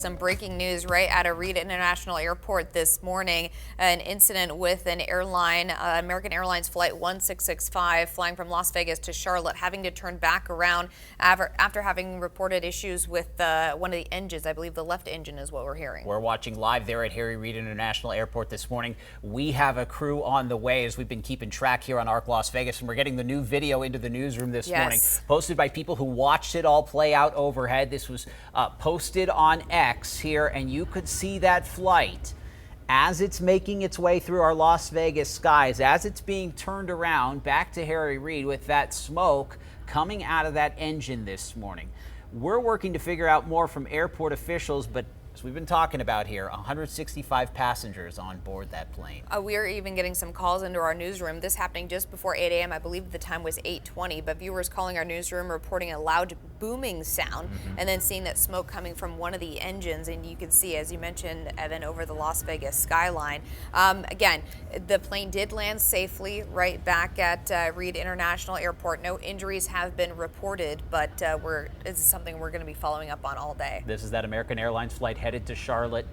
Some breaking news right out of Reed International Airport this morning. An incident with an airline, American Airlines Flight 1665, flying from Las Vegas to Charlotte, having to turn back around after having reported issues with one of the engines. I believe the left engine is what we're hearing. We're watching live there at Harry Reid International Airport this morning. We have a crew on the way as we've been keeping track here on ARC Las Vegas, and we're getting the new video into the newsroom this morning, posted by people who watched it all play out overhead. This was posted on X here, and you could see that flight as it's making its way through our Las Vegas skies, as it's being turned around back to Harry Reid with that smoke coming out of that engine this morning. We're working to figure out more from airport officials, but as we've been talking about here, 165 passengers on board that plane. We are even getting some calls into our newsroom. This happening just before 8 a.m. I believe the time was 8:20, but viewers calling our newsroom reporting a loud booming sound and then seeing that smoke coming from one of the engines. And you can see, as you mentioned, Evan, over the Las Vegas skyline. Again, the plane did land safely right back at Reed International Airport. No injuries have been reported, but this is something we're going to be following up on all day. This is that American Airlines flight headed to Charlotte,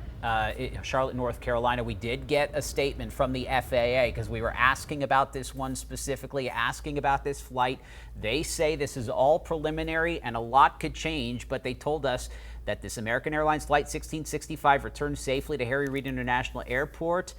North Carolina. We did get a statement from the FAA because we were asking about this one specifically, asking about this flight. They say this is all preliminary and a lot could change, but they told us that this American Airlines Flight 1665 returned safely to Harry Reid International Airport.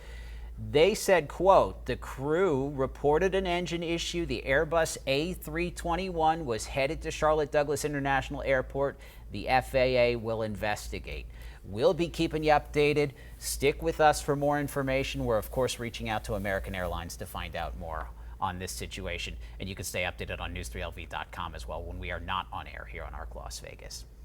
They said, quote, the crew reported an engine issue. The Airbus A321 was headed to Charlotte Douglas International Airport. The FAA will investigate. We'll be keeping you updated. Stick with us for more information. We're, of course, reaching out to American Airlines to find out more on this situation. And you can stay updated on news3lv.com as well when we are not on air here on ARC Las Vegas.